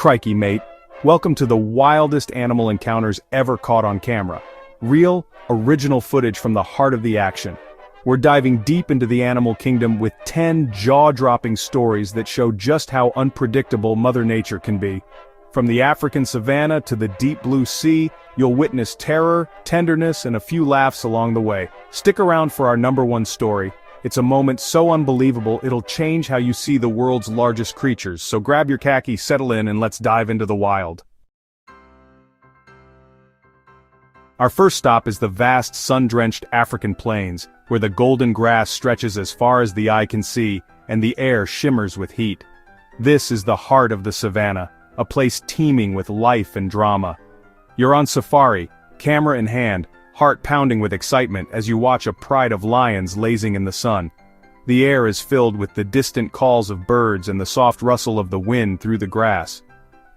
Crikey, mate. Welcome to the wildest animal encounters ever caught on camera. Real, original footage from the heart of the action. We're diving deep into the animal kingdom with 10 jaw-dropping stories that show just how unpredictable Mother Nature can be. From the African savanna to the deep blue sea, you'll witness terror, tenderness, and a few laughs along the way. Stick around for our number one story. It's a moment so unbelievable it'll change how you see the world's largest creatures, so grab your khaki, settle in, and let's dive into the wild. Our first stop is the vast, sun-drenched African plains, where the golden grass stretches as far as the eye can see, and the air shimmers with heat. This is the heart of the savanna, a place teeming with life and drama. You're on safari, camera in hand, heart pounding with excitement as you watch a pride of lions lazing in the sun. The air is filled with the distant calls of birds and the soft rustle of the wind through the grass.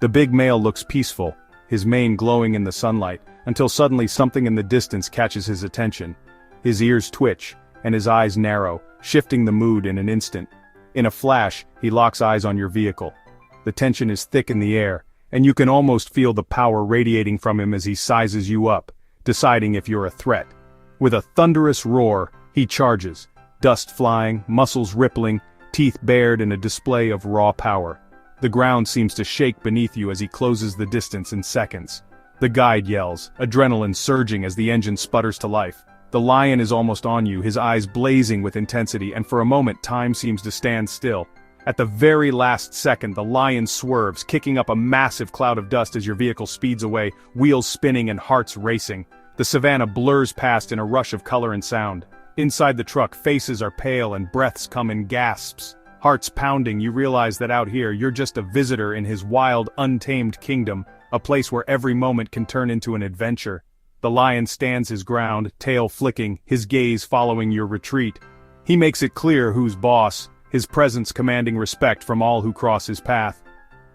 The big male looks peaceful, his mane glowing in the sunlight, until suddenly something in the distance catches his attention. His ears twitch, and his eyes narrow, shifting the mood in an instant. In a flash, he locks eyes on your vehicle. The tension is thick in the air, and you can almost feel the power radiating from him as he sizes you up, deciding if you're a threat. With a thunderous roar, he charges, dust flying, muscles rippling, teeth bared in a display of raw power. The ground seems to shake beneath you as he closes the distance in seconds. The guide yells, adrenaline surging as the engine sputters to life. The lion is almost on you, his eyes blazing with intensity, and for a moment time seems to stand still. At the very last second, the lion swerves, kicking up a massive cloud of dust as your vehicle speeds away, wheels spinning and hearts racing. The savanna blurs past in a rush of color and sound. Inside the truck, faces are pale and breaths come in gasps. Hearts pounding, you realize that out here you're just a visitor in his wild, untamed kingdom, a place where every moment can turn into an adventure. The lion stands his ground, tail flicking, his gaze following your retreat. He makes it clear who's boss, his presence commanding respect from all who cross his path.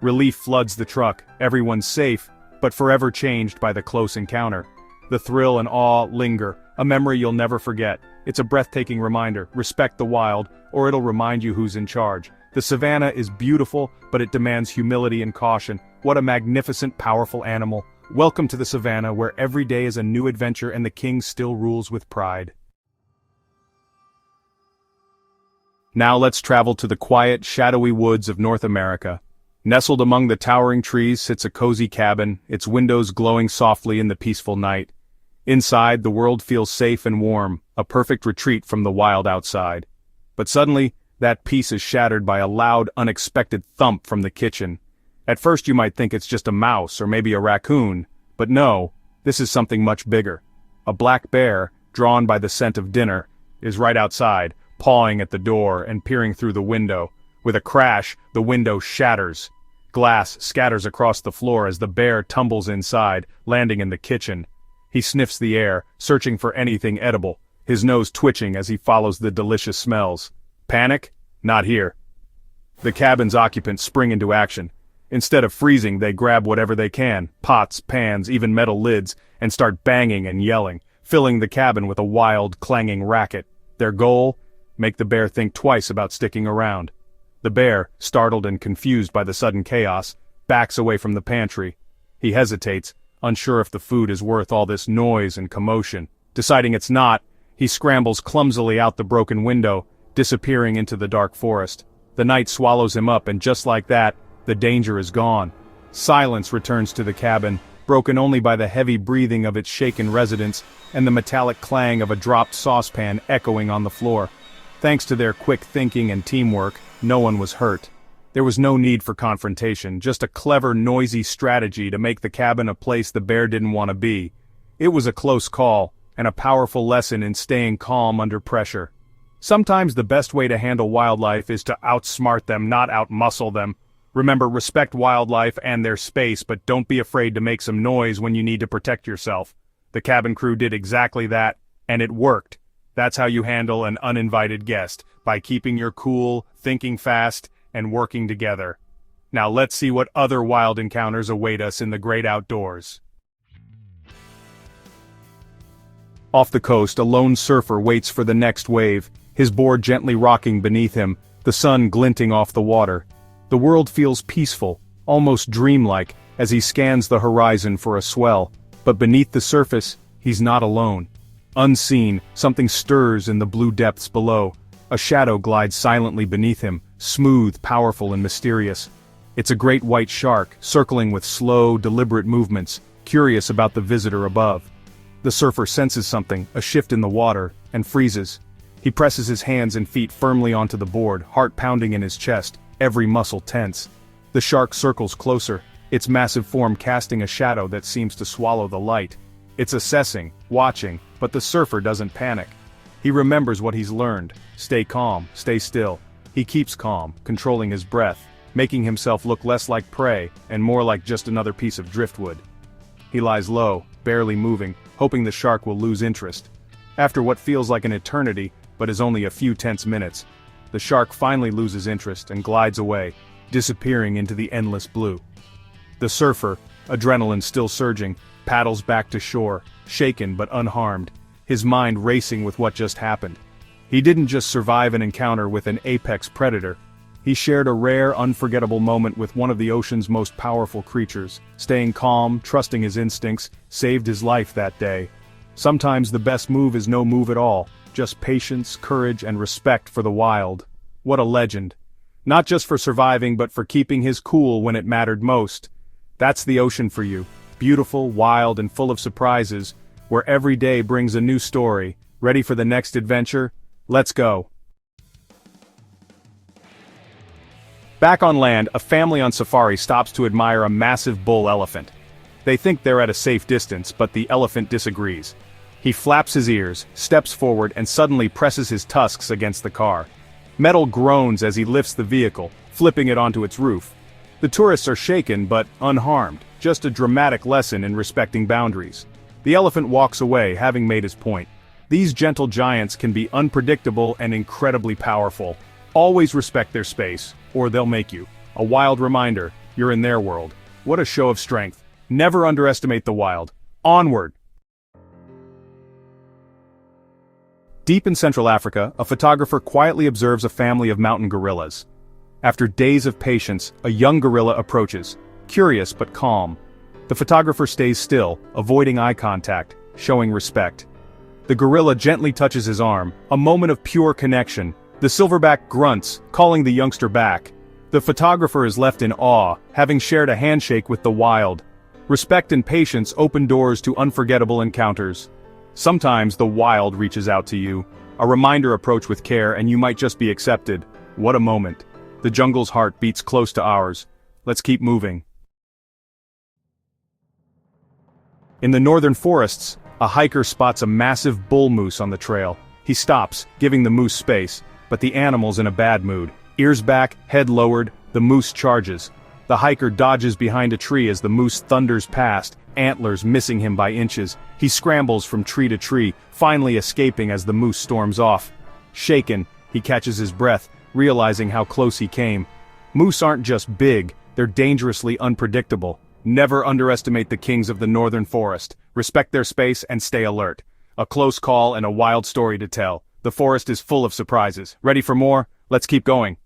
Relief floods the truck, everyone's safe, but forever changed by the close encounter. The thrill and awe linger, a memory you'll never forget. It's a breathtaking reminder, respect the wild, or it'll remind you who's in charge. The savanna is beautiful, but it demands humility and caution. What a magnificent, powerful animal. Welcome to the savanna, where every day is a new adventure and the king still rules with pride. Now let's travel to the quiet, shadowy woods of North America. Nestled among the towering trees sits a cozy cabin, its windows glowing softly in the peaceful night. Inside, the world feels safe and warm, a perfect retreat from the wild outside. But suddenly, that peace is shattered by a loud, unexpected thump from the kitchen. At first you might think it's just a mouse or maybe a raccoon, but no, this is something much bigger. A black bear, drawn by the scent of dinner, is right outside, pawing at the door and peering through the window. With a crash, the window shatters. Glass scatters across the floor as the bear tumbles inside, landing in the kitchen. He sniffs the air, searching for anything edible, his nose twitching as he follows the delicious smells. Panic? Not here. The cabin's occupants spring into action. Instead of freezing, they grab whatever they can, pots, pans, even metal lids, and start banging and yelling, filling the cabin with a wild, clanging racket. Their goal? Make the bear think twice about sticking around. The bear, startled and confused by the sudden chaos, backs away from the pantry. He hesitates, unsure if the food is worth all this noise and commotion. Deciding it's not, he scrambles clumsily out the broken window, disappearing into the dark forest. The night swallows him up, and just like that, the danger is gone. Silence returns to the cabin, broken only by the heavy breathing of its shaken residents and the metallic clang of a dropped saucepan echoing on the floor. Thanks to their quick thinking and teamwork, no one was hurt. There was no need for confrontation, just a clever, noisy strategy to make the cabin a place the bear didn't want to be. It was a close call, and a powerful lesson in staying calm under pressure. Sometimes the best way to handle wildlife is to outsmart them, not outmuscle them. Remember, respect wildlife and their space, but don't be afraid to make some noise when you need to protect yourself. The cabin crew did exactly that, and it worked. That's how you handle an uninvited guest, by keeping your cool, thinking fast, and working together. Now let's see what other wild encounters await us in the great outdoors. Off the coast, a lone surfer waits for the next wave, his board gently rocking beneath him, the sun glinting off the water. The world feels peaceful, almost dreamlike, as he scans the horizon for a swell. But beneath the surface, he's not alone. Unseen, something stirs in the blue depths below. A shadow glides silently beneath him, smooth, powerful, and mysterious. It's a great white shark, circling with slow, deliberate movements, curious about the visitor above. The surfer senses something, a shift in the water, and freezes. He presses his hands and feet firmly onto the board, heart pounding in his chest, every muscle tense. The shark circles closer, its massive form casting a shadow that seems to swallow the light. It's assessing, watching, but the surfer doesn't panic. He remembers what he's learned: stay calm, stay still. He keeps calm, controlling his breath, making himself look less like prey and more like just another piece of driftwood. He lies low, barely moving, hoping the shark will lose interest. After what feels like an eternity, but is only a few tense minutes, the shark finally loses interest and glides away, disappearing into the endless blue. The surfer, adrenaline still surging, paddles back to shore, shaken but unharmed, his mind racing with what just happened. He didn't just survive an encounter with an apex predator. He shared a rare, unforgettable moment with one of the ocean's most powerful creatures. Staying calm, trusting his instincts, saved his life that day. Sometimes the best move is no move at all, just patience, courage, and respect for the wild. What a legend. Not just for surviving but for keeping his cool when it mattered most. That's the ocean for you. Beautiful, wild, and full of surprises, where every day brings a new story. Ready for the next adventure? Let's go. Back on land, a family on safari stops to admire a massive bull elephant. They think they're at a safe distance, but the elephant disagrees. He flaps his ears, steps forward, and suddenly presses his tusks against the car. Metal groans as he lifts the vehicle, flipping it onto its roof. The tourists are shaken but unharmed, just a dramatic lesson in respecting boundaries. The elephant walks away, having made his point. These gentle giants can be unpredictable and incredibly powerful. Always respect their space, or they'll make you. A wild reminder, you're in their world. What a show of strength. Never underestimate the wild. Onward! Deep in Central Africa, a photographer quietly observes a family of mountain gorillas. After days of patience, a young gorilla approaches, curious but calm. The photographer stays still, avoiding eye contact, showing respect. The gorilla gently touches his arm, a moment of pure connection. The silverback grunts, calling the youngster back. The photographer is left in awe, having shared a handshake with the wild. Respect and patience open doors to unforgettable encounters. Sometimes the wild reaches out to you. A reminder: approach with care and you might just be accepted. What a moment. The jungle's heart beats close to ours. Let's keep moving. In the northern forests, a hiker spots a massive bull moose on the trail. He stops, giving the moose space, but the animal's in a bad mood. Ears back, head lowered, the moose charges. The hiker dodges behind a tree as the moose thunders past, antlers missing him by inches. He scrambles from tree to tree, finally escaping as the moose storms off. Shaken, he catches his breath, realizing how close he came. Moose aren't just big, they're dangerously unpredictable. Never underestimate the kings of the northern forest. Respect their space and stay alert. A close call and a wild story to tell. The forest is full of surprises. Ready for more? Let's keep going.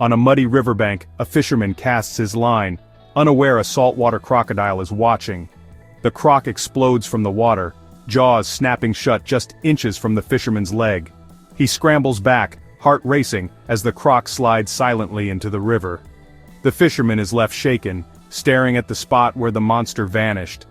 On a muddy riverbank, a fisherman casts his line, unaware a saltwater crocodile is watching. The croc explodes from the water, jaws snapping shut just inches from the fisherman's leg. He scrambles back, heart racing, as the croc slides silently into the river. The fisherman is left shaken, staring at the spot where the monster vanished.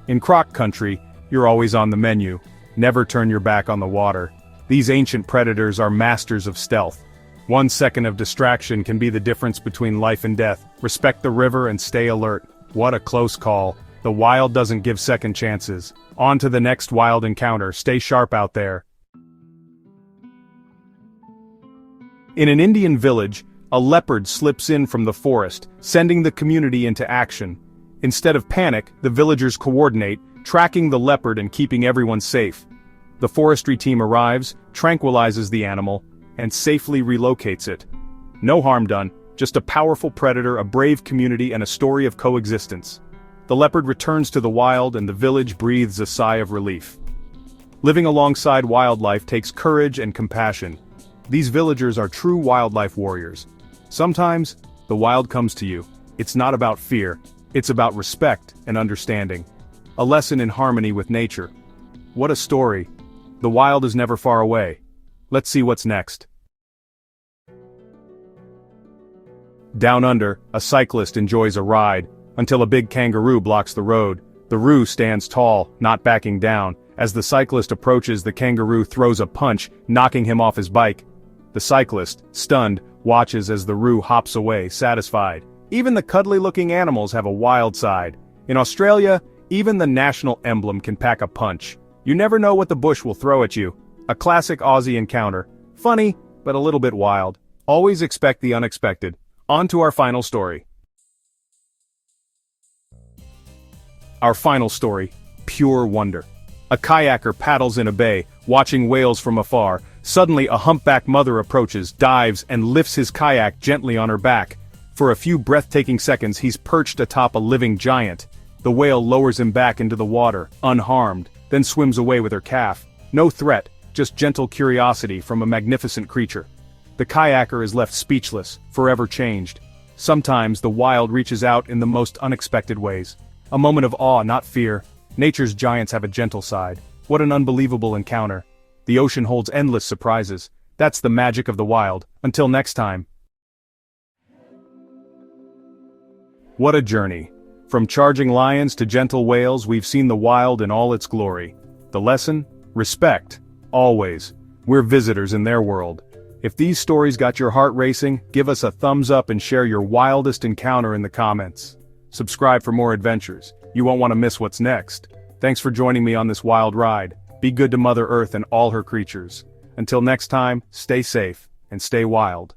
In croc country, you're always on the menu. Never turn your back on the water. These ancient predators are masters of stealth. 1 second of distraction can be the difference between life and death. Respect the river and stay alert. What a close call. The wild doesn't give second chances. On to the next wild encounter. Stay sharp out there. In an Indian village, a leopard slips in from the forest, sending the community into action. Instead of panic, the villagers coordinate, tracking the leopard and keeping everyone safe. The forestry team arrives, tranquilizes the animal, and safely relocates it. No harm done, just a powerful predator, a brave community, and a story of coexistence. The leopard returns to the wild and the village breathes a sigh of relief. Living alongside wildlife takes courage and compassion. These villagers are true wildlife warriors. Sometimes, the wild comes to you. It's not about fear, it's about respect and understanding. A lesson in harmony with nature. What a story. The wild is never far away. Let's see what's next. Down under, a cyclist enjoys a ride, until a big kangaroo blocks the road. The roo stands tall, not backing down. As the cyclist approaches, the kangaroo throws a punch, knocking him off his bike. The cyclist, stunned, watches as the roo hops away, satisfied. Even the cuddly-looking animals have a wild side. In Australia, even the national emblem can pack a punch. You never know what the bush will throw at you. A classic Aussie encounter. Funny, but a little bit wild. Always expect the unexpected. On to our final story. Our final story, pure wonder. A kayaker paddles in a bay, watching whales from afar. Suddenly a humpback mother approaches, dives, and lifts his kayak gently on her back. For a few breathtaking seconds he's perched atop a living giant. The whale lowers him back into the water, unharmed, then swims away with her calf. No threat, just gentle curiosity from a magnificent creature. The kayaker is left speechless, forever changed. Sometimes the wild reaches out in the most unexpected ways. A moment of awe, not fear. Nature's giants have a gentle side. What an unbelievable encounter. The ocean holds endless surprises. That's the magic of the wild. Until next time. What a journey. From charging lions to gentle whales, we've seen the wild in all its glory. The lesson? Respect. Always. We're visitors in their world. If these stories got your heart racing, give us a thumbs up and share your wildest encounter in the comments. Subscribe for more adventures. You won't want to miss what's next. Thanks for joining me on this wild ride. Be good to Mother Earth and all her creatures. Until next time, stay safe and stay wild.